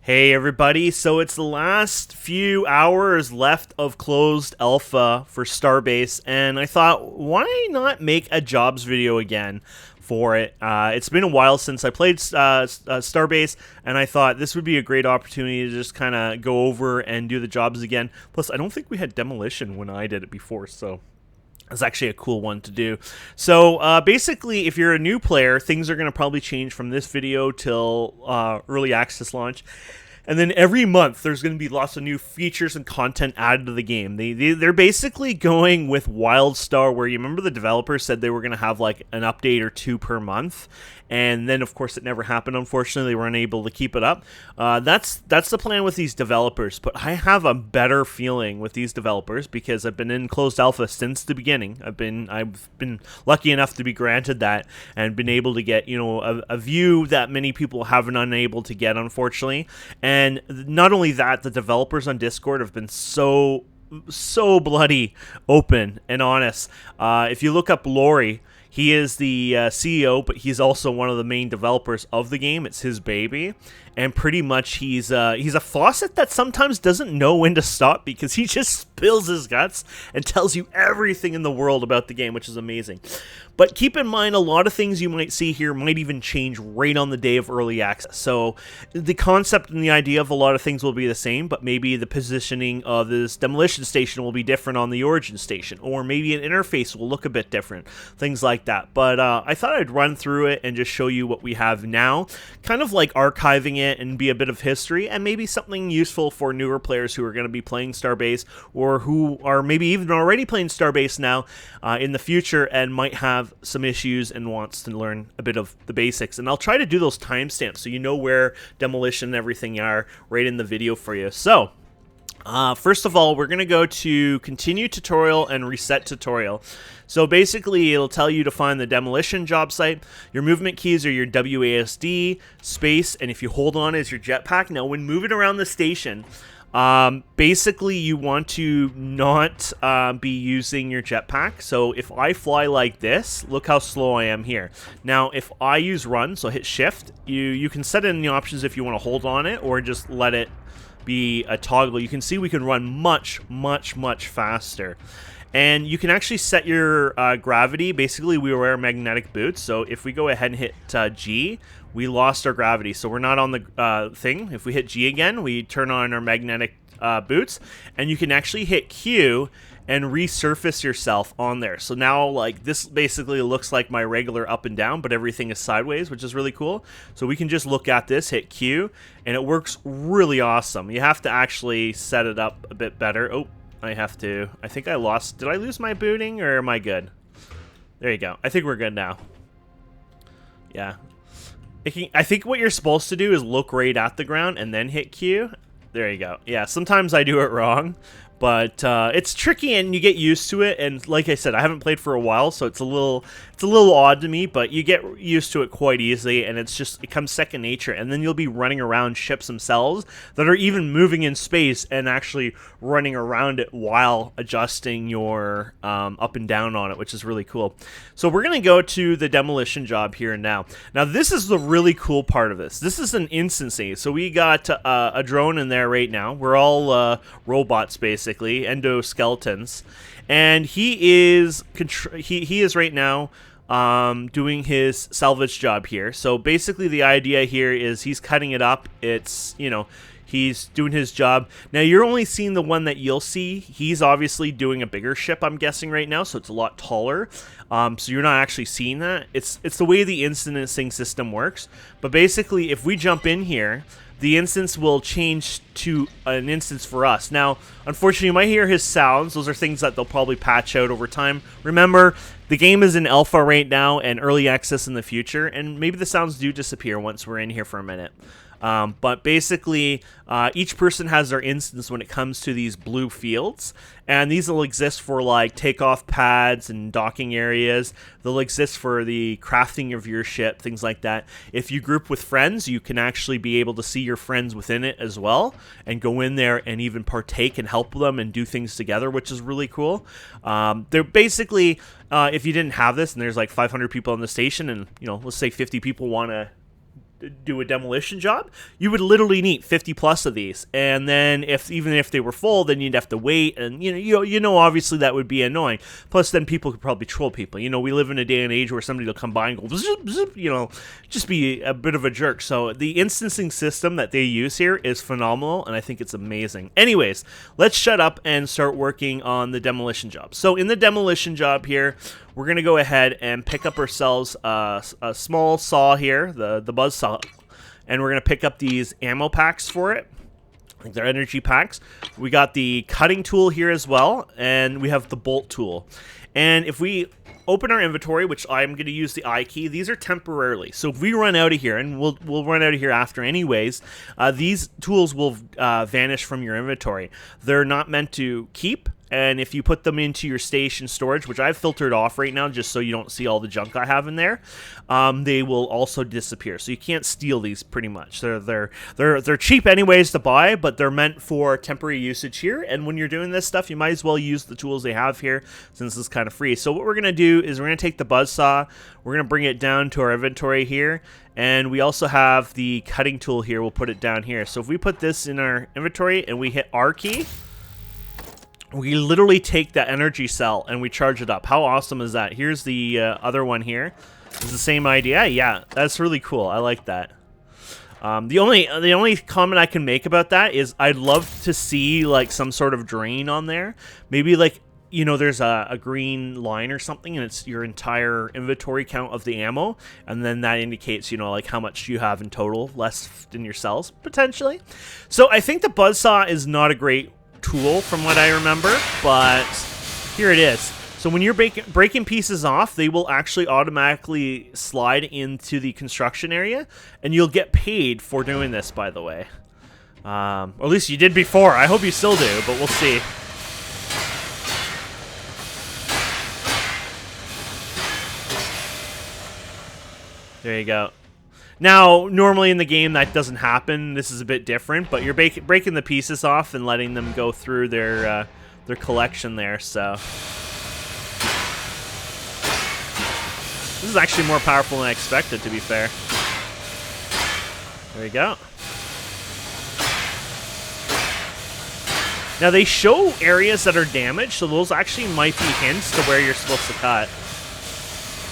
Hey everybody, so it's the last few hours left of closed alpha for Starbase, and I thought, why not make a jobs video again for it? It's been a while since I played Starbase, and I thought this would be a great opportunity to just kind of go over and do the jobs again. Plus, I don't think we had Demolition when I did it before, so it's actually a cool one to do. So basically, if you're a new player, things are going to probably change from this video till early access launch. And then every month, there's going to be lots of new features and content added to the game. They're basically going with WildStar, where you remember the developers said they were going to have like an update or two per month. And then, of course, it never happened. Unfortunately, they weren't able to keep it up. That's the plan with these developers. But I have a better feeling with these developers because I've been in closed alpha since the beginning. I've been lucky enough to be granted that and been able to get a view that many people haven't been unable to get, unfortunately. And not only that, the developers on Discord have been so bloody open and honest. If you look up Lori, he is the CEO, but he's also one of the main developers of the game. It's his baby, and pretty much he's a faucet that sometimes doesn't know when to stop because he just spills his guts and tells you everything in the world about the game, which is amazing. But keep in mind, a lot of things you might see here might even change right on the day of early access. So the concept and the idea of a lot of things will be the same, but maybe the positioning of this demolition station will be different on the origin station, or maybe an interface will look a bit different, things like that. But I thought I'd run through it and just show you what we have now, kind of like archiving it and be a bit of history, and maybe something useful for newer players who are going to be playing Starbase, or who are maybe even already playing Starbase now in the future and might have some issues and wants to learn a bit of the basics. And I'll try to do those timestamps so you know where demolition and everything are right in the video for you. So first of all, we're going to go to continue tutorial and reset tutorial. So basically, it'll tell you to find the demolition job site. Your movement keys are your WASD, space, and if you hold on is your jetpack. Now, when moving around the station, basically you want to not be using your jetpack. So if I fly like this, look how slow I am here. Now if I use run, so hit shift, you can set it in the options if you want to hold on it or just let it be a toggle. You can see we can run much faster. And you can actually set your gravity. Basically, we wear magnetic boots. So if we go ahead and hit G, we lost our gravity. So we're not on the thing. If we hit G again, we turn on our magnetic boots. And you can actually hit Q and resurface yourself on there. So now, like, this basically looks like my regular up and down, but everything is sideways, which is really cool. So we can just look at this, hit Q, and it works really awesome. You have to actually set it up a bit better. Oh. I think I lost. Did I lose my booting or am I good? There you go. I think we're good now. Yeah. I think what you're supposed to do is look right at the ground and then hit Q. There you go. Yeah, sometimes I do it wrong, but it's tricky and you get used to it. And like I said, I haven't played for a while, so it's a little odd to me, but you get used to it quite easily, and it comes second nature. And then you'll be running around ships themselves that are even moving in space and actually running around it while adjusting your up and down on it, which is really cool. So we're going to go to the demolition job here and now. Now this is the really cool part of this. This is an instancy. So we got a drone in there right now. We're all robots basically, endoskeletons, and he is right now doing his salvage job here. So basically the idea here is he's cutting it up. It's, he's doing his job. Now you're only seeing the one that you'll see. He's obviously doing a bigger ship, I'm guessing right now, so it's a lot taller. So you're not actually seeing that. It's the way the instancing system works. But basically, if we jump in here, the instance will change to an instance for us. Now, unfortunately, you might hear his sounds. Those are things that they'll probably patch out over time. Remember, the game is in alpha right now and early access in the future, and maybe the sounds do disappear once we're in here for a minute. But basically, each person has their instance when it comes to these blue fields, and these will exist for like takeoff pads and docking areas. They'll exist for the crafting of your ship, things like that. If you group with friends, you can actually be able to see your friends within it as well, and go in there and even partake and help them and do things together, which is really cool. They're basically, if you didn't have this and there's like 500 people on the station, and let's say 50 people want to do a demolition job, you would literally need 50 plus of these. And then even if they were full, then you'd have to wait, and obviously that would be annoying. Plus then people could probably troll people. We live in a day and age where somebody will come by and go zip, zip, just be a bit of a jerk. So the instancing system that they use here is phenomenal, and I think it's amazing. Anyways, let's shut up and start working on the demolition job. So in the demolition job here, we're going to go ahead and pick up ourselves a small saw here, the buzz saw, and we're going to pick up these ammo packs for it. I think they're energy packs. We got the cutting tool here as well, and we have the bolt tool. And if we open our inventory, which I'm going to use the I key, these are temporarily. So if we run out of here, and we'll run out of here after anyways, these tools will vanish from your inventory. They're not meant to keep. And if you put them into your station storage, which I've filtered off right now just so you don't see all the junk I have in there, they will also disappear. So you can't steal these pretty much. They're cheap anyways to buy, but they're meant for temporary usage here. And when you're doing this stuff, you might as well use the tools they have here since it's kind of free. So what we're going to do is we're going to take the buzzsaw, we're going to bring it down to our inventory here, and we also have the cutting tool here. We'll put it down here. So if we put this in our inventory and we hit R key, we literally take that energy cell and we charge it up. How awesome is that? Here's the other one here. It's the same idea. Yeah, that's really cool. I like that. The only comment I can make about that is I'd love to see like some sort of drain on there. Maybe like, there's a green line or something, and it's your entire inventory count of the ammo, and then that indicates, like how much you have in total left in your cells, potentially. So I think the buzzsaw is not a great tool from what I remember, but here it is. So when you're breaking pieces off, they will actually automatically slide into the construction area, and you'll get paid for doing this, by the way. Or at least you did before. I hope you still do, but we'll see. There you go. Now, normally in the game that doesn't happen. This is a bit different, but you're breaking the pieces off and letting them go through their collection there. So this is actually more powerful than I expected, to be fair. There you go. Now they show areas that are damaged, so those actually might be hints to where you're supposed to cut.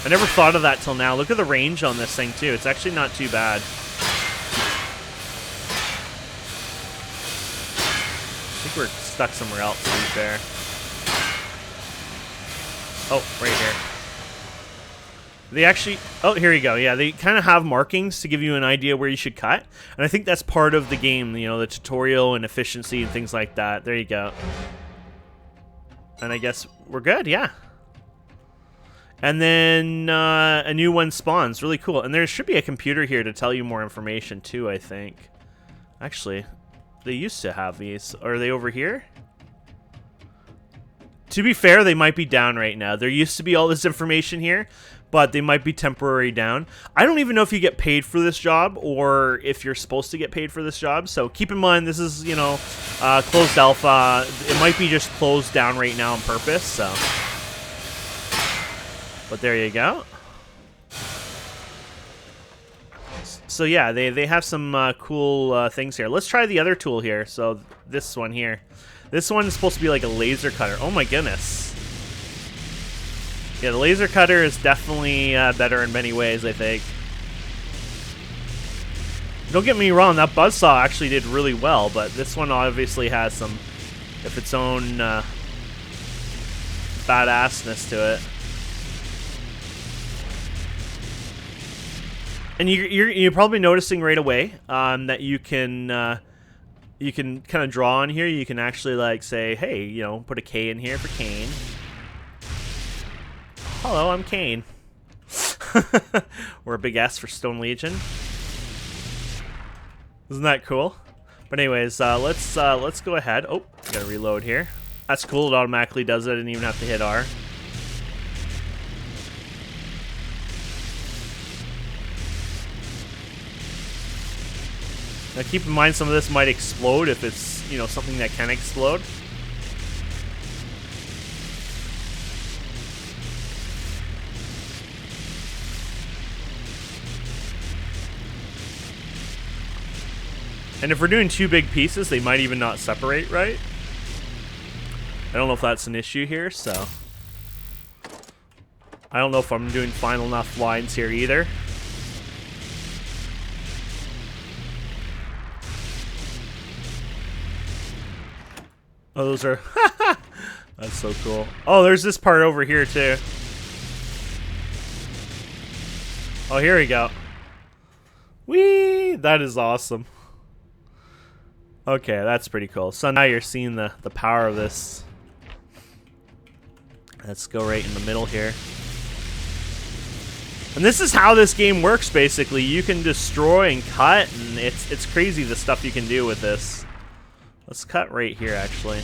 I never thought of that till now. Look at the range on this thing, too. It's actually not too bad. I think we're stuck somewhere else, to be fair. Oh, right here. They actually... Oh, here you go. Yeah, they kind of have markings to give you an idea where you should cut. And I think that's part of the game, the tutorial and efficiency and things like that. There you go. And I guess we're good, yeah. And then a new one spawns. Really cool. And there should be a computer here to tell you more information too, I think. Actually, they used to have these. Are they over here? To be fair, they might be down right now. There used to be all this information here, but they might be temporary down. I don't even know if you get paid for this job or if you're supposed to get paid for this job. So keep in mind, this is, closed alpha. It might be just closed down right now on purpose, so... But there you go. So yeah, they have some cool things here. Let's try the other tool here. So this one here. This one is supposed to be like a laser cutter. Oh my goodness. Yeah, the laser cutter is definitely better in many ways, I think. Don't get me wrong, that buzzsaw actually did really well, but this one obviously has some of its own badassness to it. And you're probably noticing right away that you can kind of draw on here. You can actually like say, hey, put a K in here for Kane. Hello, I'm Kane. Or a big S for Stone Legion. Isn't that cool? But anyways, let's go ahead. Oh, gotta reload here. That's cool. It automatically does it. I didn't even have to hit R. Now keep in mind some of this might explode if it's, something that can explode. And if we're doing 2 big pieces, they might even not separate right. I don't know if that's an issue here, so I don't know if I'm doing final enough lines here either. Oh, those are that's so cool. Oh, there's this part over here too. Oh, here we go. Whee! That is awesome. Okay, that's pretty cool. So now you're seeing the power of this. Let's go right in the middle here. And this is how this game works, basically. You can destroy and cut, and it's crazy the stuff you can do with this. Let's cut right here, actually.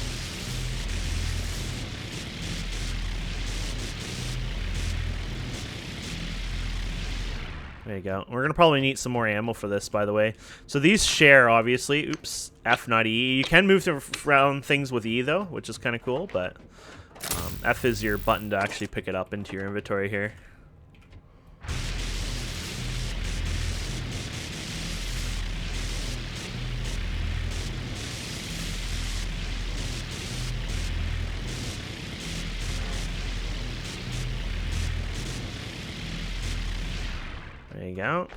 There you go. We're going to probably need some more ammo for this, by the way. So these share, obviously. Oops. F, not E. You can move around things with E, though, which is kind of cool, but F is your button to actually pick it up into your inventory here. There you go.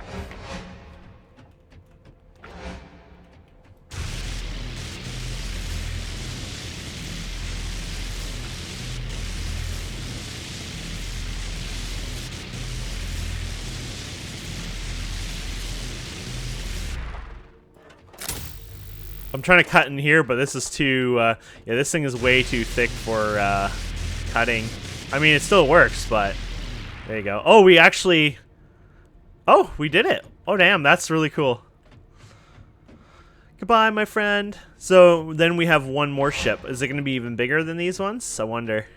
I'm trying to cut in here, but this is too, yeah, this thing is way too thick for cutting. I mean, it still works, but there you go. Oh, we actually... Oh, we did it. Oh, damn, that's really cool. Goodbye, my friend. So then we have one more ship. Is it going to be even bigger than these ones? I wonder.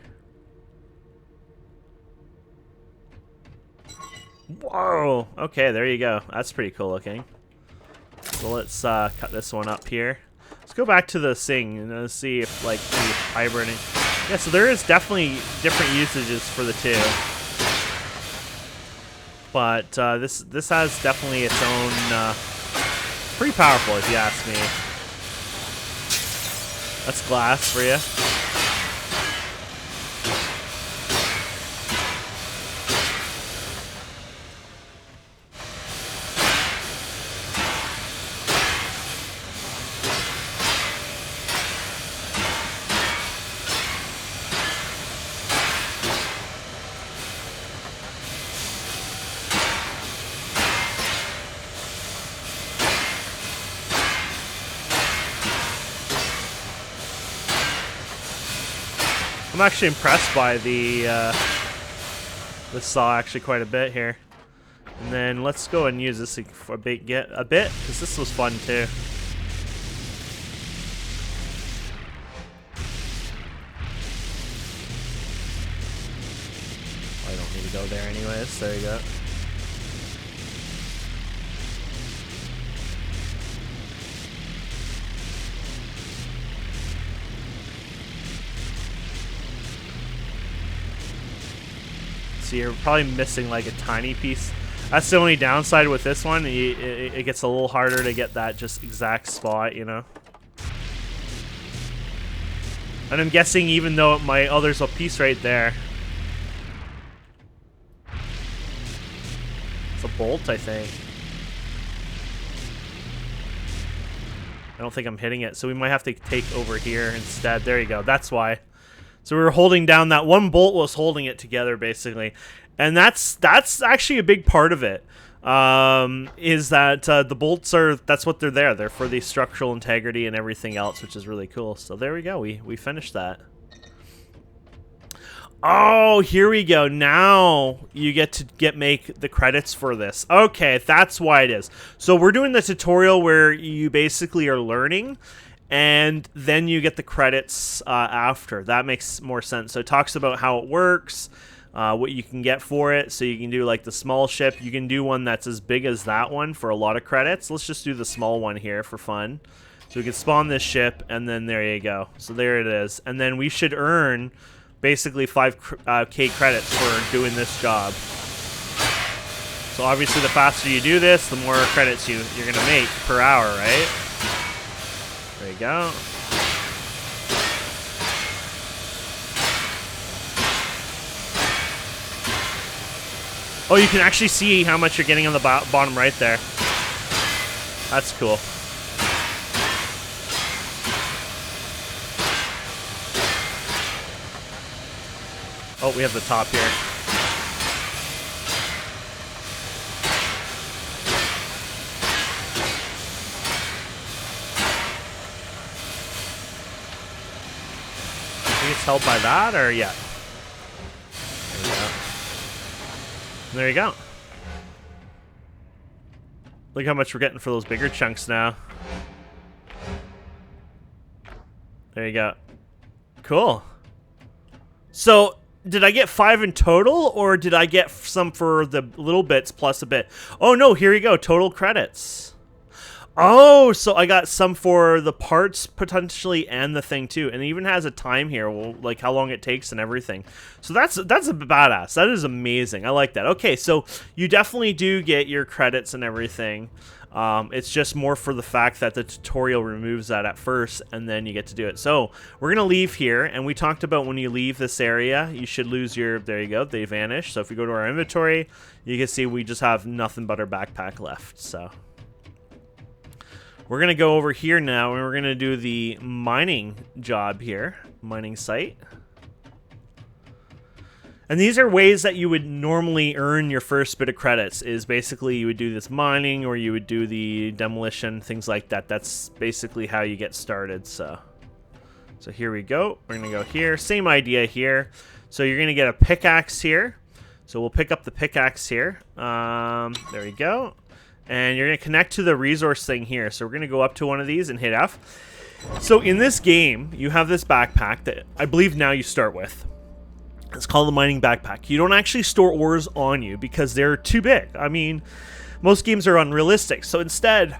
Whoa. Okay, there you go. That's pretty cool looking. So let's cut this one up here. Let's go back to the thing and see if, like, the hybrid... Yeah, so there is definitely different usages for the two. But this has definitely its own, pretty powerful if you ask me. That's glass for you. I'm actually impressed by the saw actually quite a bit here. And then let's go and use this for a bit, because this was fun too. I don't need to go there anyways. There you go. So you're probably missing like a tiny piece. That's the only downside with this one. It gets a little harder to get that just exact spot, you know. And I'm guessing even though there's a piece right there. It's a bolt, I think. I don't think I'm hitting it, so we might have to take over here instead. There you go. That's why. So we were holding down that one bolt was holding it together basically, and that's actually a big part of it. Is that the bolts that's what they're there. They're for the structural integrity and everything else, which is really cool. So there we go. We finished that. Oh, here we go. Now you get to make the credits for this. Okay, that's why it is. So we're doing the tutorial where you basically are learning, and then you get the credits after. That makes more sense. So it talks about how it works, what you can get for it. So you can do like the small ship. You can do one that's as big as that one for a lot of credits. Let's just do the small one here for fun. So we can spawn this ship, and then there you go. So there it is. And then we should earn basically 5K credits for doing this job. So obviously the faster you do this, the more credits you're going to make per hour, right? There you go. Oh, you can actually see how much you're getting on the bottom right there. That's cool. Oh, we have the top here. I think it's held by that, or yeah. There you go. Look how much we're getting for those bigger chunks now. There you go. Cool. So, did I get 5 in total, or did I get some for the little bits plus a bit? Oh no, here you go. Total credits. Oh, so I got some for the parts potentially and the thing too, and it even has a time here, like how long it takes and everything. So that's a badass. That is amazing. I like that. Okay, so you definitely do get your credits and everything. It's just more for the fact that the tutorial removes that at first, and then you get to do it. So we're gonna leave here, and we talked about when you leave this area, you should lose your. There you go. They vanish. So if you go to our inventory, you can see we just have nothing but our backpack left. So. We're going to go over here now, and we're going to do the mining job here. Mining site. And these are ways that you would normally earn your first bit of credits, is basically you would do this mining, or you would do the demolition, things like that. That's basically how you get started. So here we go. We're going to go here. Same idea here. So you're going to get a pickaxe here. So we'll pick up the pickaxe here. There we go. And you're going to connect to the resource thing here. So we're going to go up to one of these and hit F. So in this game, you have this backpack that I believe now you start with. It's called the mining backpack. You don't actually store ores on you because they're too big. I mean, most games are unrealistic. So instead,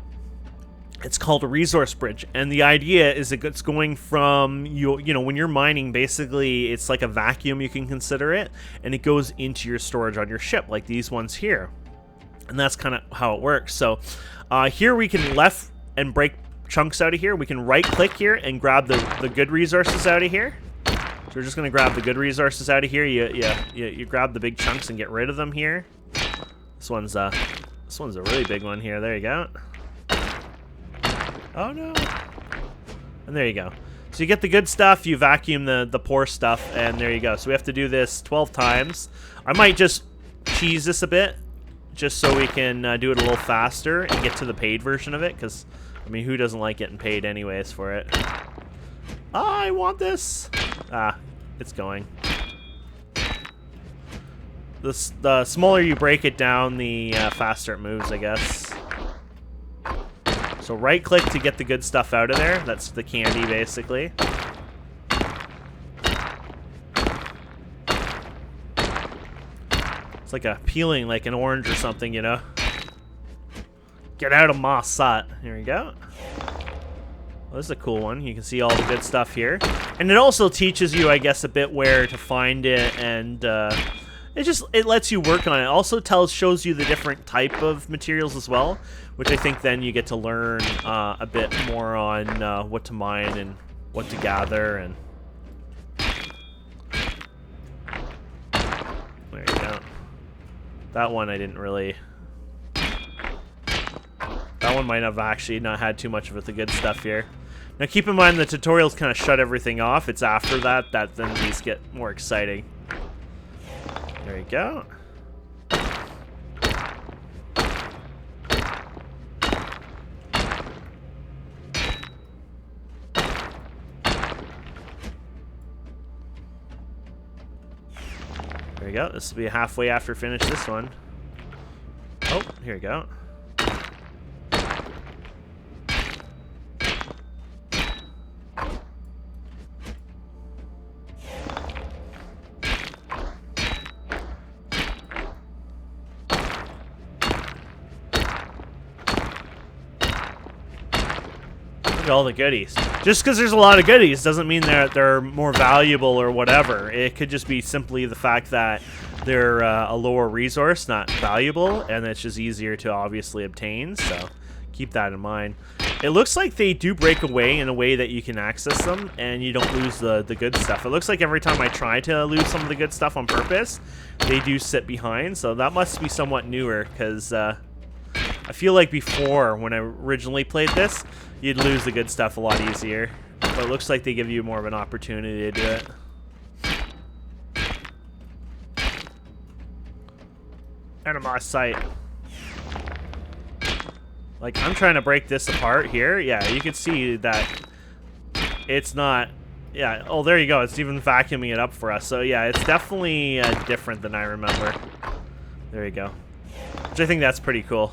it's called a resource bridge. And the idea is that it's going from, you know, when you're mining, basically it's like a vacuum, you can consider it. And it goes into your storage on your ship, like these ones here. And that's kind of how it works. So here we can left and break chunks out of here. We can right click here and grab the good resources out of here. So we're just going to grab the good resources out of here. You grab the big chunks and get rid of them here. This one's a really big one here. There you go. Oh no. And there you go. So you get the good stuff, you vacuum the poor stuff, and there you go. So we have to do this 12 times. I might just cheese this a bit, just so we can do it a little faster and get to the paid version of it, because, I mean, who doesn't like getting paid anyways for it? I want this! Ah, it's going. The smaller you break it down, the faster it moves, I guess. So right-click to get the good stuff out of there. That's the candy, basically. It's like a peeling, like an orange or something, you know? Get out of my sight. Here we go. Well, this is a cool one. You can see all the good stuff here. And it also teaches you, I guess, a bit where to find it, and it lets you work on it. It also shows you the different type of materials as well, which I think then you get to learn a bit more on what to mine and what to gather. And there you go. That one I didn't really... That one might have actually not had too much of the good stuff here. Now keep in mind the tutorials kind of shut everything off. It's after that then these get more exciting. There you go. There you go. This will be halfway after finish this one. Oh, here we go. All the goodies. Just because there's a lot of goodies doesn't mean that they're more valuable or whatever. It could just be simply the fact that they're a lower resource, not valuable, and it's just easier to obviously obtain, so keep that in mind. It looks like they do break away in a way that you can access them and you don't lose the good stuff. It looks like every time I try to lose some of the good stuff on purpose, they do sit behind. So that must be somewhat newer, because I feel like before, when I originally played this, you'd lose the good stuff a lot easier. But it looks like they give you more of an opportunity to do it. Enemy sight. Like, I'm trying to break this apart here. Yeah, you can see that it's not... Yeah, oh, there you go. It's even vacuuming it up for us. So, yeah, it's definitely different than I remember. There you go. Which I think that's pretty cool.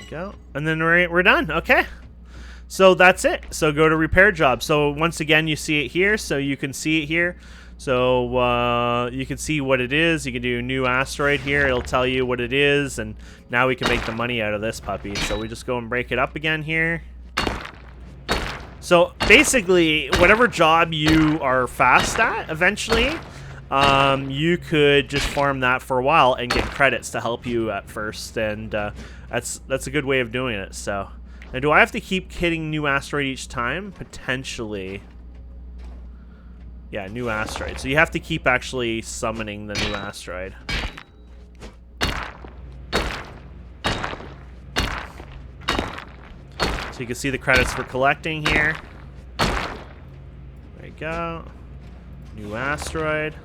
Go. And then we're done. Okay, so that's it. So go to repair job. So once again, you see it here, so you can see it here. So you can see what it is. You can do new asteroid here. It'll tell you what it is, and now we can make the money out of this puppy. So we just go and break it up again here. So basically, whatever job you are fast at, eventually you could just farm that for a while and get credits to help you at first, and that's a good way of doing it. So, now do I have to keep hitting new asteroid each time? Potentially. Yeah, new asteroid. So you have to keep actually summoning the new asteroid. So you can see the credits for collecting here. There you go. New asteroid.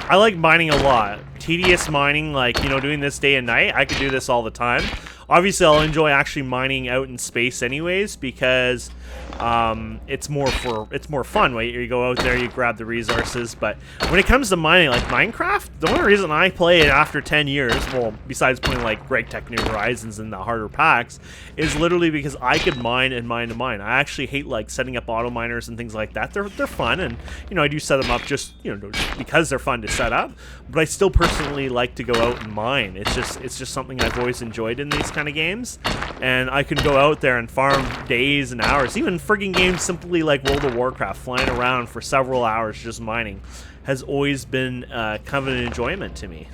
I like mining a lot. Tedious mining, like, you know, doing this day and night. I could do this all the time. Obviously, I'll enjoy actually mining out in space anyways, because it's more fun. Right? You go out there, you grab the resources. But when it comes to mining, like Minecraft, the only reason I play it after 10 years, well, besides playing like Greg Tech New Horizons and the harder packs, is literally because I could mine and mine and mine. I actually hate like setting up auto miners and things like that. They're fun, and you know, I do set them up just, you know, because they're fun to set up. But I still personally like to go out and mine. It's just something I've always enjoyed in these kind of games, and I can go out there and farm days and hours. Even frigging games simply like World of Warcraft, flying around for several hours just mining, has always been kind of an enjoyment to me.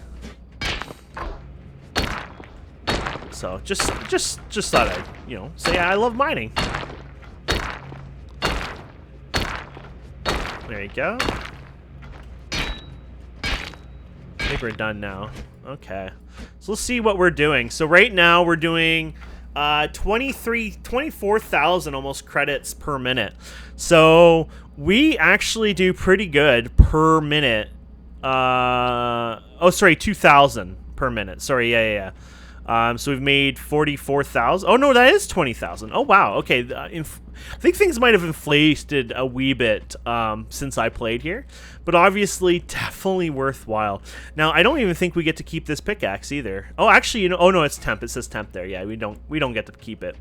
So just thought I'd, you know, say I love mining. There you go. I think we're done now. Okay. So let's see what we're doing. So right now we're doing 24,000 almost credits per minute. So we actually do pretty good per minute. Oh, sorry, 2,000 per minute. Sorry, yeah. So we've made 44,000. Oh no, that is 20,000. Oh wow. Okay, I think things might have inflated a wee bit since I played here, but obviously definitely worthwhile. Now I don't even think we get to keep this pickaxe either. Oh, actually, you know. Oh no, it's temp. It says temp there. Yeah, we don't get to keep it.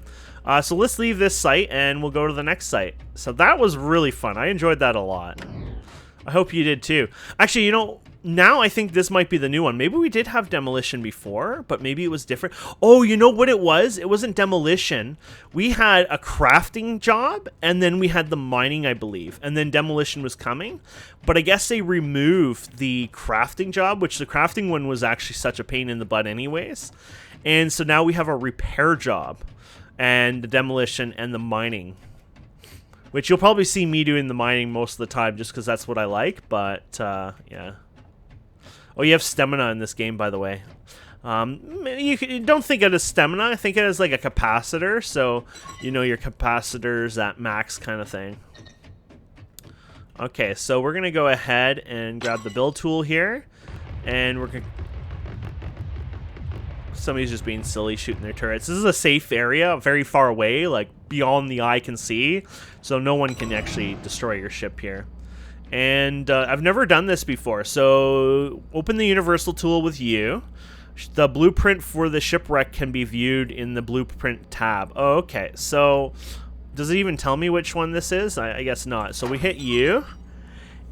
So let's leave this site and we'll go to the next site. So that was really fun. I enjoyed that a lot. I hope you did too. Actually, you know, now I think this might be the new one. Maybe we did have Demolition before, but maybe it was different. Oh, you know what it was? It wasn't Demolition. We had a crafting job, and then we had the mining, I believe. And then Demolition was coming. But I guess they removed the crafting job, which the crafting one was actually such a pain in the butt anyways. And so now we have a repair job, and the Demolition and the mining. Which you'll probably see me doing the mining most of the time just because that's what I like, but yeah. Oh, you have stamina in this game, by the way. You don't think of it as stamina. I think it as like a capacitor, so you know your capacitor's at max kind of thing. Okay, so we're going to go ahead and grab the build tool here, and we're going to... Somebody's just being silly shooting their turrets. This is a safe area, very far away, like beyond the eye can see, so no one can actually destroy your ship here. And I've never done this before, so open the universal tool with U. The blueprint for the shipwreck can be viewed in the blueprint tab. Oh, okay, so does it even tell me which one this is? I guess not. So we hit U,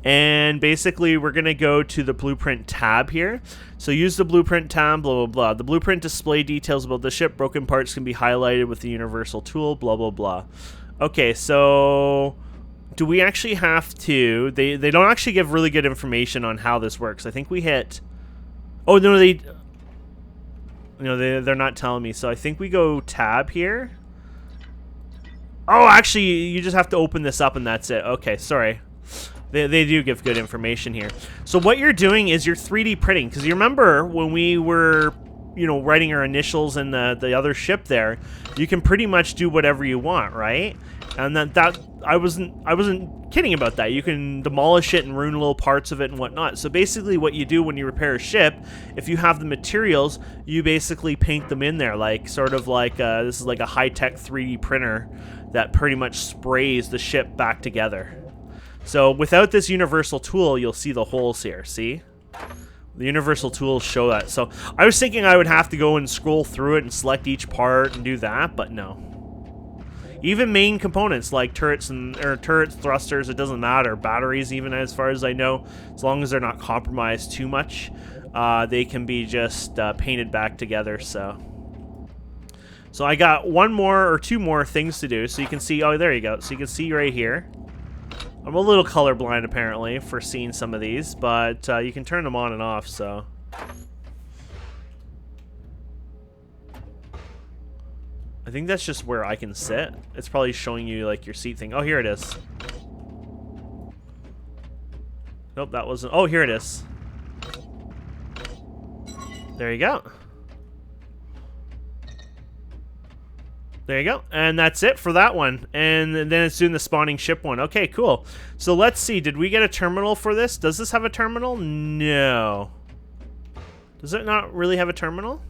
And basically, we're going to go to the blueprint tab here. So use the blueprint tab, blah, blah, blah. The blueprint display details about the ship. Broken parts can be highlighted with the universal tool, blah, blah, blah. Okay, so do we actually have to... They don't actually give really good information on how this works. I think we hit... Oh, no, they... No, they're not telling me. So I think we go tab here. Oh, actually, you just have to open this up and that's it. Okay, sorry. They do give good information here. So what you're doing is you're 3D printing. Because you remember when we were, you know, writing our initials in the other ship there, you can pretty much do whatever you want, right? And that I wasn't kidding about that. You can demolish it and ruin little parts of it and whatnot. So basically what you do when you repair a ship, if you have the materials, you basically paint them in there, like sort of like this is like a high-tech 3D printer that pretty much sprays the ship back together. So without this universal tool, you'll see the holes here, see? The universal tools show that. So I was thinking I would have to go and scroll through it and select each part and do that, but no. Even main components like turrets, thrusters, it doesn't matter. Batteries, even as far as I know, as long as they're not compromised too much, they can be just painted back together. So I got one more or two more things to do. So you can see, oh, there you go. So you can see right here. I'm a little colorblind apparently for seeing some of these, but you can turn them on and off. So. I think that's just where I can sit. It's probably showing you like your seat thing. Oh, here it is. Nope, that wasn't. Oh, here it is. There you go. There you go. And that's it for that one. And then it's doing the spawning ship one. Okay, cool. So let's see. Did we get a terminal for this? Does this have a terminal? No. Does it not really have a terminal?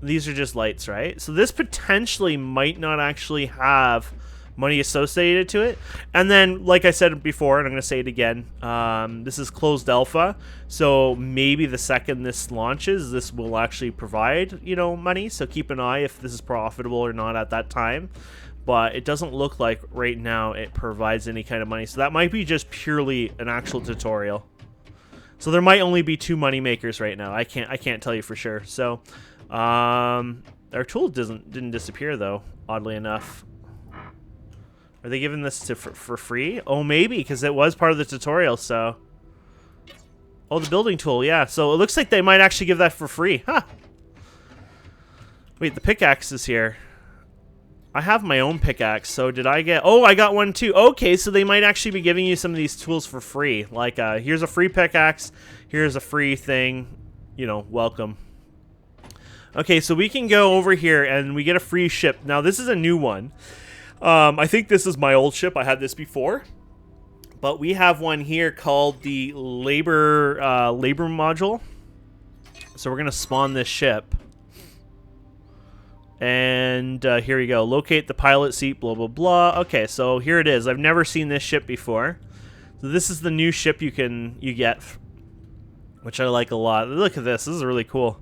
These are just lights, right? So this potentially might not actually have money associated to it. And then, like I said before, and I'm going to say it again, this is closed alpha. So maybe the second this launches, this will actually provide, you know, money. So keep an eye if this is profitable or not at that time. But it doesn't look like right now it provides any kind of money. So that might be just purely an actual tutorial. So there might only be 2 money makers right now. I can't tell you for sure. So our tool didn't disappear though, oddly enough. Are they giving this for free? Oh, maybe, because it was part of the tutorial, so. Oh, the building tool, yeah. So it looks like they might actually give that for free. Huh. Wait, the pickaxe is here. I have my own pickaxe, so did I get... Oh, I got one too. Okay, so they might actually be giving you some of these tools for free. Like, here's a free pickaxe. Here's a free thing. You know, welcome. Okay, so we can go over here and we get a free ship. Now, this is a new one. I think this is my old ship. I had this before. But we have one here called the labor module. So we're going to spawn this ship. And here we go. Locate the pilot seat, blah, blah, blah. Okay, so here it is. I've never seen this ship before. So this is the new ship you get, which I like a lot. Look at this. This is really cool.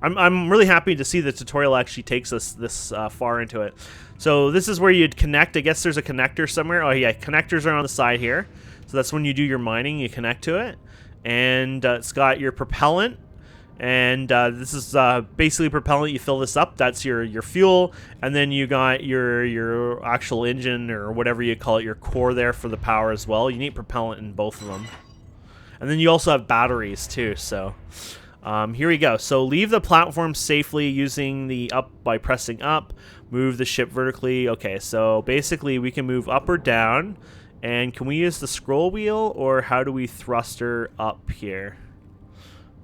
I'm really happy to see the tutorial actually takes us this far into it. So this is where you'd connect. I guess there's a connector somewhere. Oh yeah, connectors are on the side here. So that's when you do your mining, you connect to it. And it's got your propellant. And this is basically propellant. You fill this up. That's your fuel. And then you got your actual engine or whatever you call it, your core there for the power as well. You need propellant in both of them. And then you also have batteries too, so... here we go. So leave the platform safely using the up by pressing up. Move the ship vertically. Okay, so basically we can move up or down. And can we use the scroll wheel or how do we thruster up here?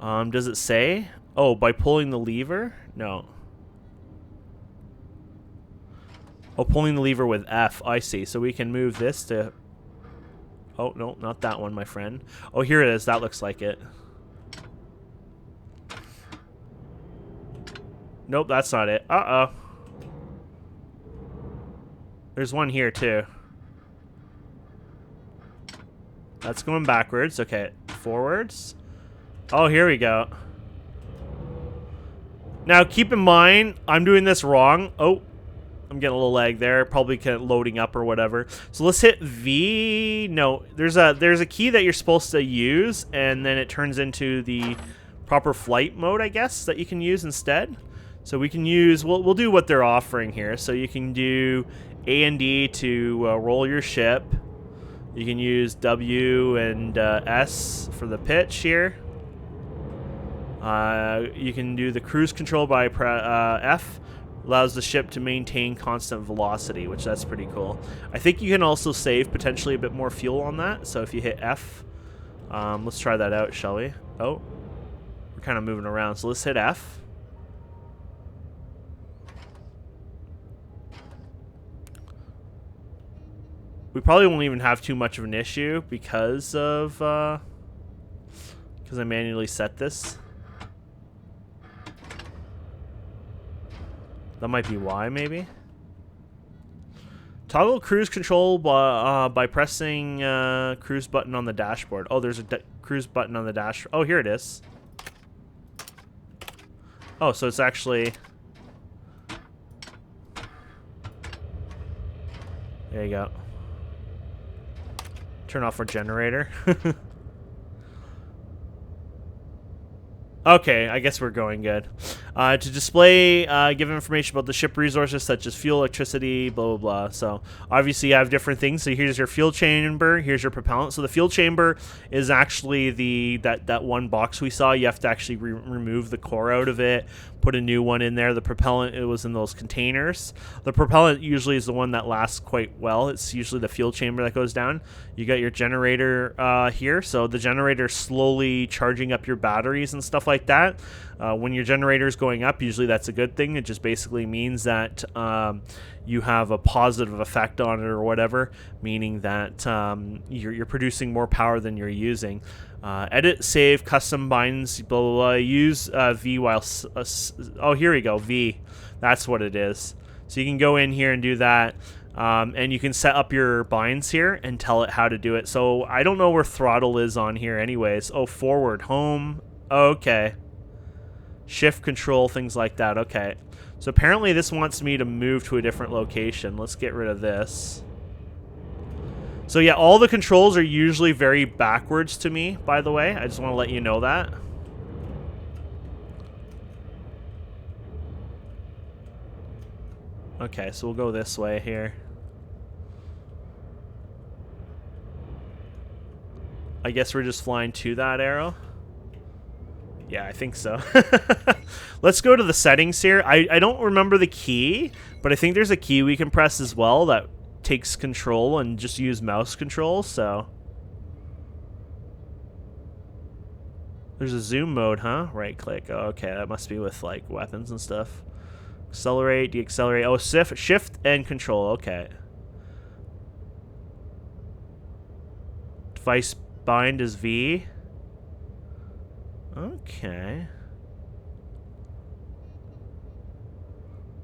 Does it say? Oh, by pulling the lever? No. Oh, pulling the lever with F. I see. So we can move this to... Oh, no, not that one, my friend. Oh, here it is. That looks like it. Nope, that's not it. Uh-oh. There's one here, too. That's going backwards. Okay, forwards. Oh, here we go. Now, keep in mind, I'm doing this wrong. Oh, I'm getting a little lag there. Probably kind of loading up or whatever. So let's hit V. No, there's a key that you're supposed to use, and then it turns into the proper flight mode, I guess, that you can use instead. So we can use, we'll do what they're offering here. So you can do A and D to roll your ship. You can use W and S for the pitch here. You can do the cruise control by F. Allows the ship to maintain constant velocity, which that's pretty cool. I think you can also save potentially a bit more fuel on that. So if you hit F, let's try that out, shall we? Oh, we're kind of moving around. So let's hit F. We probably won't even have too much of an issue because of I manually set this. That might be why, maybe. Toggle cruise control by pressing cruise button on the dashboard. Oh, there's a cruise button on the dash. Oh, here it is. Oh, so it's actually... There you go. Turn off our generator. Okay, I guess we're going good. To display, give information about the ship resources such as fuel, electricity, blah, blah, blah. So obviously you have different things. So here's your fuel chamber. Here's your propellant. So the fuel chamber is actually that one box we saw. You have to actually remove the core out of it, put a new one in there. The propellant, it was in those containers. The propellant usually is the one that lasts quite well. It's usually the fuel chamber that goes down. You got your generator here. So the generator is slowly charging up your batteries and stuff like that. When your generator is going up, usually that's a good thing. It just basically means that you have a positive effect on it or whatever, meaning that you're producing more power than you're using. Edit, save, custom binds, blah, blah, blah. Use V while... oh, here we go, V. That's what it is. So you can go in here and do that. And you can set up your binds here and tell it how to do it. So I don't know where throttle is on here anyways. Oh, forward, home. Okay. Shift control, things like that. Okay. So apparently this wants me to move to a different location. Let's get rid of this. So yeah, all the controls are usually very backwards to me, by the way. I just want to let you know that. Okay, so we'll go this way here. I guess we're just flying to that arrow. Yeah, I think so. Let's go to the settings here. I don't remember the key, but I think there's a key we can press as well that takes control and just use mouse control, so. There's a zoom mode, huh? Right click. Oh, okay, that must be with like weapons and stuff. Accelerate, deaccelerate. Oh, shift and control. Okay. Device bind is V. Okay.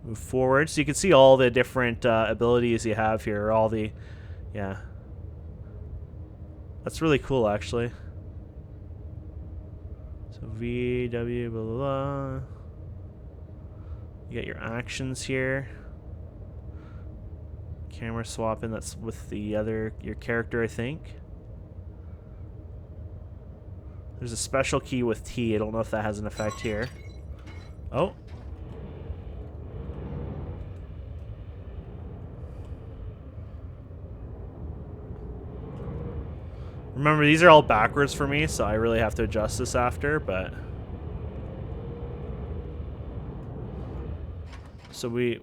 Move forward. So you can see all the different abilities you have here. All the... Yeah. That's really cool, actually. So V, W, blah, blah, blah. You got your actions here. Camera swapping, that's with the other, your character, I think. There's a special key with T. I don't know if that has an effect here. Oh. Remember, these are all backwards for me, so I really have to adjust this after, but... So we're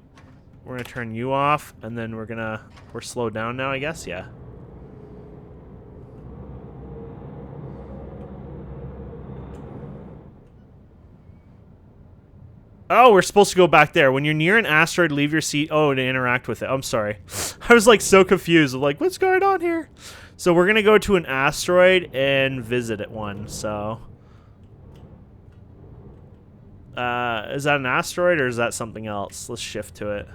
gonna turn you off, and then we're slowed down now, I guess, yeah. Oh, we're supposed to go back there. When you're near an asteroid, leave your seat. Oh, to interact with it. I'm sorry. I was like so confused. I'm like, what's going on here? So we're gonna go to an asteroid and visit it one. So, is that an asteroid or is that something else? Let's shift to it.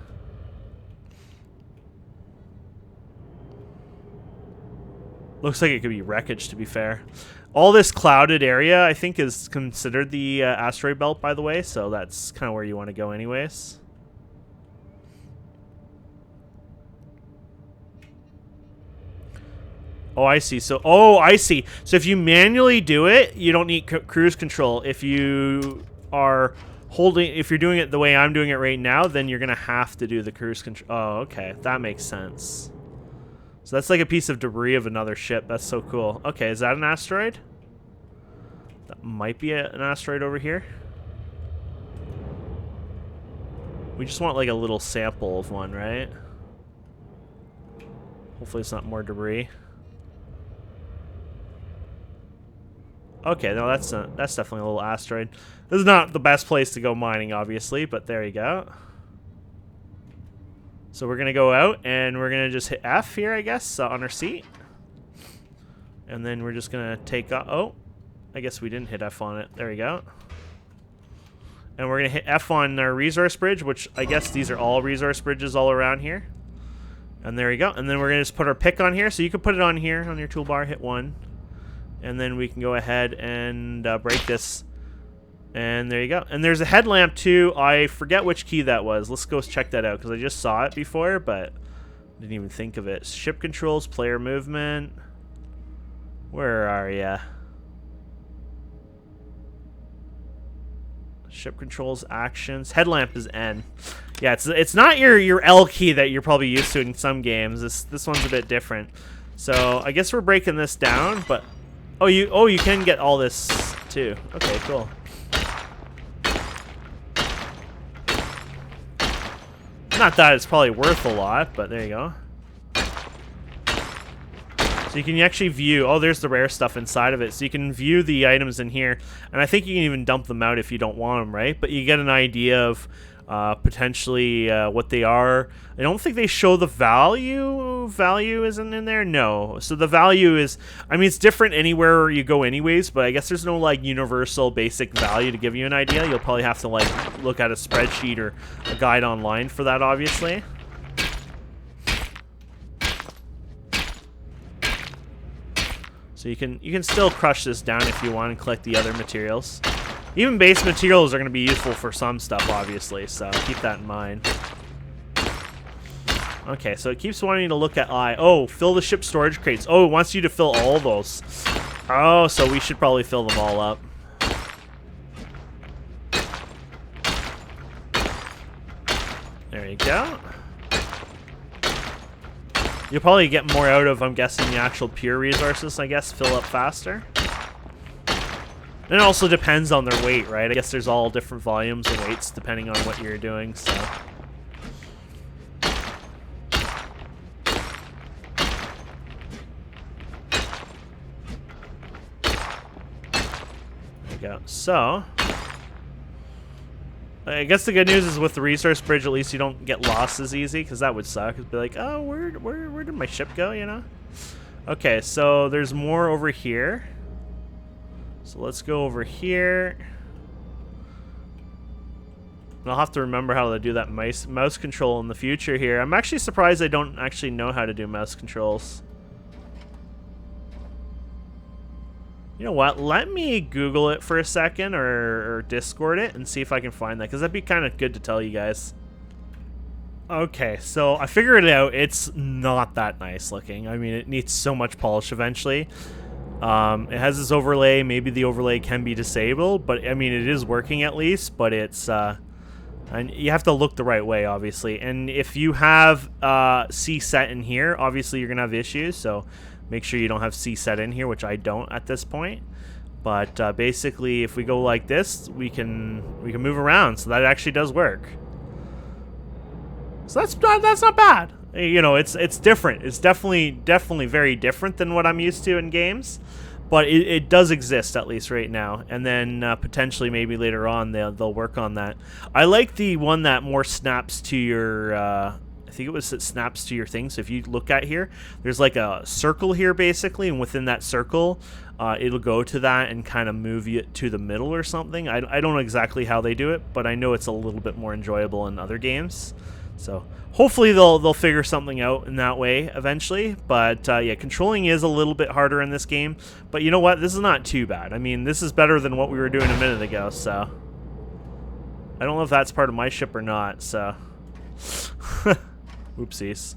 Looks like it could be wreckage, to be fair. All this clouded area, I think, is considered the asteroid belt, by the way, so that's kind of where you want to go anyways. Oh, I see. So, oh, I see. So if you manually do it, you don't need cruise control. If you are holding, if you're doing it the way I'm doing it right now, then you're gonna have to do the cruise control. Oh, okay, that makes sense. So that's like a piece of debris of another ship. That's so cool. Okay, is that an asteroid? That might be an asteroid over here. We just want like a little sample of one, right? Hopefully it's not more debris. Okay, no, that's definitely a little asteroid. This is not the best place to go mining, obviously, but there you go. So we're gonna go out and we're gonna just hit F here, I guess, on our seat, and then we're just gonna take off. Oh, I guess we didn't hit F on it. There we go. And we're gonna hit F on our resource bridge, which I guess these are all resource bridges all around here. And there you go. And then we're gonna just put our pick on here, so you can put it on here on your toolbar. Hit 1. And then we can go ahead and break this. And there you go. And there's a headlamp too. I forget which key that was. Let's go check that out because I just saw it before, but didn't even think of it. Ship controls, player movement. Where are ya? Ship controls, actions. Headlamp is N. Yeah, it's not your L key that you're probably used to in some games. This one's a bit different. So I guess we're breaking this down, but you can get all this too. Okay, cool. Not that it's probably worth a lot, but there you go. So you can actually view, oh, there's the rare stuff inside of it. So you can view the items in here, and I think you can even dump them out if you don't want them, right? But you get an idea of potentially what they are. I don't think they show the value. Value isn't in there? No. So the value is, I mean, it's different anywhere you go anyways, but I guess there's no like universal basic value to give you an idea. You'll probably have to like look at a spreadsheet or a guide online for that, obviously. So you can still crush this down if you want and collect the other materials. Even base materials are going to be useful for some stuff, obviously, so keep that in mind. Okay, so it keeps wanting to look at I. Oh, fill the ship storage crates. Oh, it wants you to fill all those. Oh, so we should probably fill them all up. There you go. You'll probably get more out of, I'm guessing, the actual pure resources, I guess, fill up faster. And it also depends on their weight, right? I guess there's all different volumes and weights depending on what you're doing, so. There we go. So, I guess the good news is with the resource bridge, at least you don't get lost as easy, because that would suck. It'd be like, oh, where did my ship go, you know? Okay, so there's more over here. So let's go over here. And I'll have to remember how to do that mouse control in the future here. I'm actually surprised I don't actually know how to do mouse controls. You know what? Let me Google it for a second or Discord it and see if I can find that, because that'd be kind of good to tell you guys. Okay, so I figured it out. It's not that nice looking. I mean, it needs so much polish eventually. It has this overlay. Maybe the overlay can be disabled, but I mean, it is working at least, but it's, and you have to look the right way, obviously. And if you have C set in here, obviously you're gonna have issues, so make sure you don't have C set in here, which I don't at this point. But basically, if we go like this, we can move around, so that actually does work. So that's not bad. You know, it's different. It's definitely very different than what I'm used to in games, but it does exist at least right now. And then potentially maybe later on they'll work on that. I like the one that more snaps to your. I think it snaps to your thing. So if you look at here, there's like a circle here basically, and within that circle, it'll go to that and kind of move you to the middle or something. I don't know exactly how they do it, but I know it's a little bit more enjoyable in other games. So hopefully they'll figure something out in that way eventually. But yeah, controlling is a little bit harder in this game. But you know what? This is not too bad. I mean, this is better than what we were doing a minute ago. So I don't know if that's part of my ship or not. So oopsies.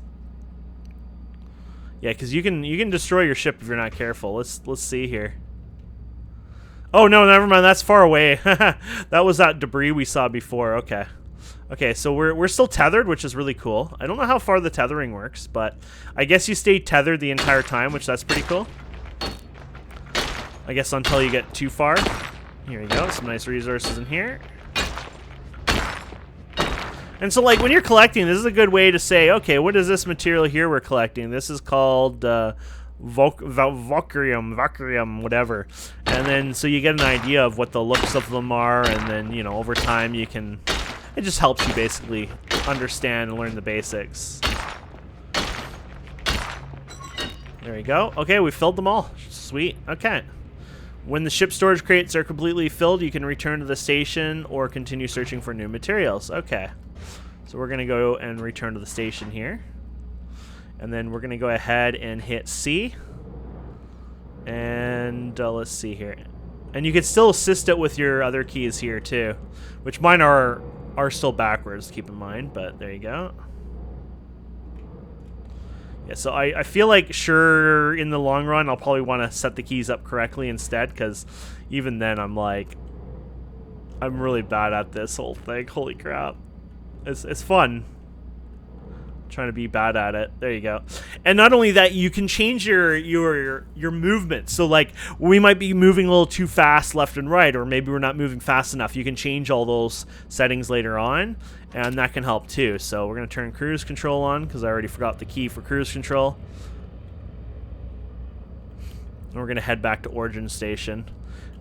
Yeah, because you can destroy your ship if you're not careful. Let's see here. Oh no, never mind. That's far away. That was that debris we saw before. Okay. Okay, so we're still tethered, which is really cool. I don't know how far the tethering works, but I guess you stay tethered the entire time, which that's pretty cool. I guess until you get too far. Here we go. Some nice resources in here. And so, like, when you're collecting, this is a good way to say, okay, what is this material here we're collecting? This is called vacuum, whatever. And then, so you get an idea of what the looks of them are, and then, you know, over time you can... It just helps you basically understand and learn the basics. There we go. Okay, we filled them all. Sweet. Okay. When the ship storage crates are completely filled, you can return to the station or continue searching for new materials. Okay. So we're going to go and return to the station here. And then we're going to go ahead and hit C. And let's see here. And you can still assist it with your other keys here too. Which mine are still backwards, keep in mind. But there you go. Yeah, so I feel like, sure, in the long run, I'll probably want to set the keys up correctly instead. Because even then, I'm like... I'm really bad at this whole thing. Holy crap. It's fun trying to be bad at it. There you go. And not only that, you can change your movement. So like we might be moving a little too fast left and right, or maybe we're not moving fast enough. You can change all those settings later on, and that can help too. So we're going to turn cruise control on because I already forgot the key for cruise control. And we're going to head back to Origin Station.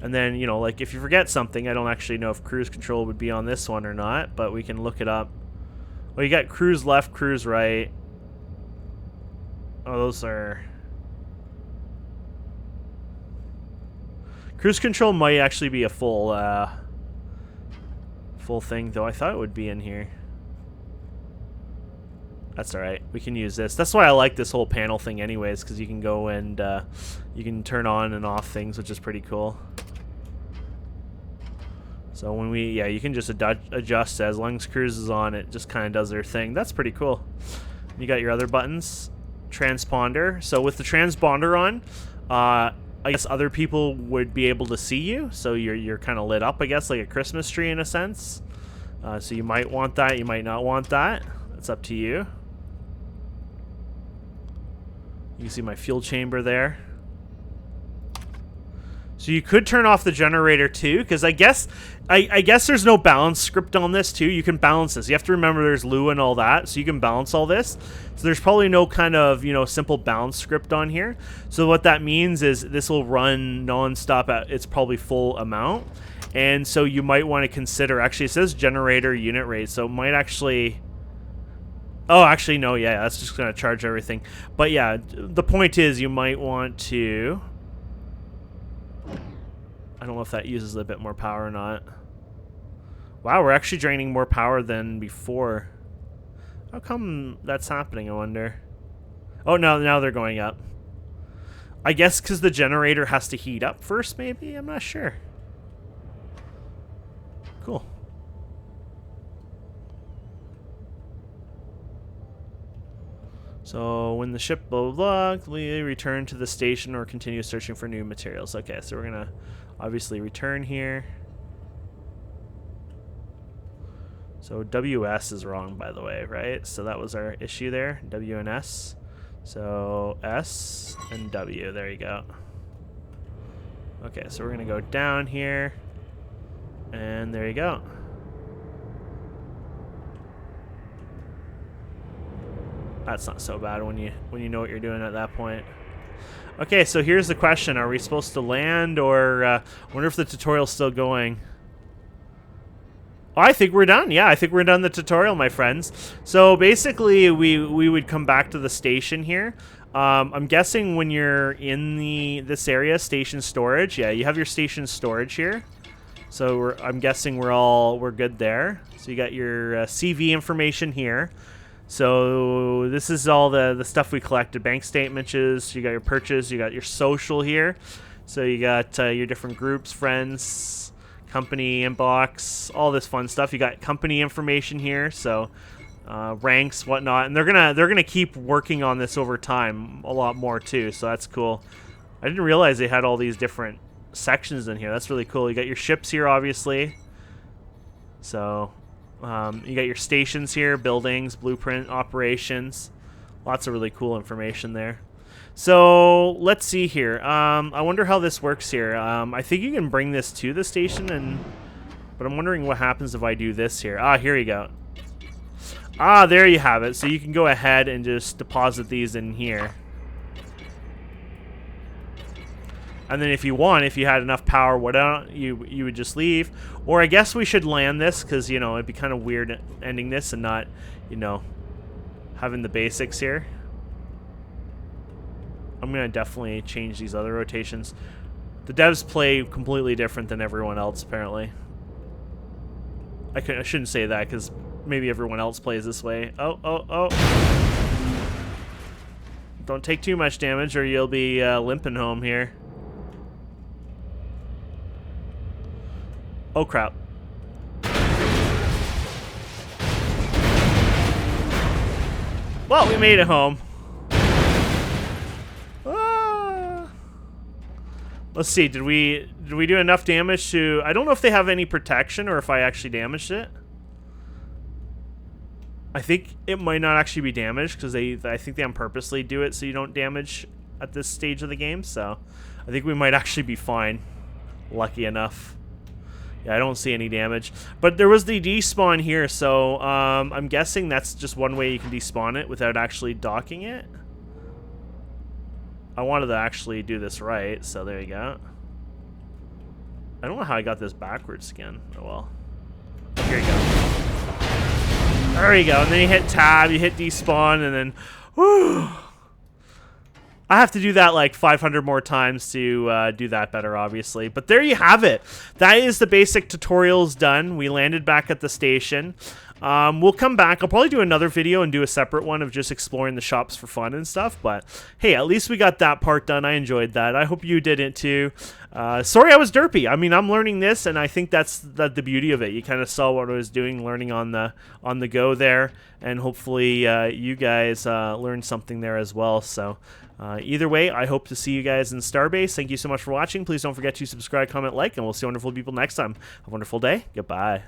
And then, you know, like if you forget something, I don't actually know if cruise control would be on this one or not, but we can look it up. Well, you got cruise left, cruise right. Oh, those are... Cruise control might actually be a full thing, though I thought it would be in here. That's alright. We can use this. That's why I like this whole panel thing anyways, because you can go and you can turn on and off things, which is pretty cool. So when we, yeah, you can just adjust as long as cruise is on, it just kind of does their thing. That's pretty cool. You got your other buttons. Transponder. So with the transponder on, I guess other people would be able to see you. So you're kind of lit up, I guess, like a Christmas tree in a sense. So you might want that, you might not want that. It's up to you. You can see my fuel chamber there. So you could turn off the generator too, because I guess there's no balance script on this too. You can balance this. You have to remember there's Lua and all that, so you can balance all this. So there's probably no kind of, you know, simple balance script on here. So what that means is this will run non-stop at its probably full amount. And so you might want to consider, actually it says generator unit rate, so it might actually... Oh, actually no, yeah, that's just going to charge everything. But yeah, the point is you might want to... I don't know if that uses a bit more power or not. Wow, we're actually draining more power than before. How come that's happening, I wonder? Oh, no, now they're going up. I guess because the generator has to heat up first, maybe? I'm not sure. Cool. So when the ship blah, blah, blah, we return to the station or continue searching for new materials. Okay, so we're going to obviously return here. So WS is wrong, by the way, right? So that was our issue there, W and S. So S and W, there you go. Okay, so we're going to go down here. And there you go. That's not so bad when you know what you're doing at that point. Okay, so here's the question. Are we supposed to land, or I wonder if the tutorial's still going? Oh, I think we're done. Yeah, I think we're done the tutorial, my friends. So basically, we would come back to the station here. I'm guessing when you're in this area, station storage, yeah, you have your station storage here. So I'm guessing we're good there. So you got your CV information here. So this is all the stuff we collected. Bank statements, you got your purchase, you got your social here. So you got your different groups, friends, company inbox, all this fun stuff. You got company information here. So ranks, whatnot, and they're gonna keep working on this over time a lot more too. So that's cool. I didn't realize they had all these different sections in here. That's really cool. You got your ships here, obviously. So you got your stations here, buildings, blueprint, operations. Lots of really cool information there. So let's see here. I wonder how this works here. I think you can bring this to the station, but I'm wondering what happens if I do this here. Ah, here you go. Ah, there you have it. So you can go ahead and just deposit these in here. And then if you want, if you had enough power, you would just leave. Or I guess we should land this because, you know, it'd be kind of weird ending this and not, you know, having the basics here. I'm going to definitely change these other rotations. The devs play completely different than everyone else, apparently. I shouldn't say that because maybe everyone else plays this way. Oh. Don't take too much damage or you'll be limping home here. Oh, crap. Well, we made it home. Let's see, did we do enough damage to... I don't know if they have any protection or if I actually damaged it. I think it might not actually be damaged because I think they on purposely do it so you don't damage at this stage of the game. So I think we might actually be fine. Lucky enough. Yeah, I don't see any damage. But there was the despawn here, so I'm guessing that's just one way you can despawn it without actually docking it. I wanted to actually do this right, so there you go. I don't know how I got this backwards again. Oh well. Here you go. There you go. And then you hit tab, you hit despawn, and then... Whew, I have to do that like 500 more times to do that better, obviously. But there you have it. That is the basic tutorials done. We landed back at the station. We'll come back. I'll probably do another video and do a separate one of just exploring the shops for fun and stuff. But hey, at least we got that part done. I enjoyed that. I hope you did it too. Sorry I was derpy. I mean, I'm learning this, and I think that's the beauty of it. You kind of saw what I was doing, learning on the go there, and hopefully you guys learned something there as well. So either way, I hope to see you guys in Starbase. Thank you so much for watching. Please don't forget to subscribe, comment, like, and we'll see wonderful people next time. Have a wonderful day. Goodbye.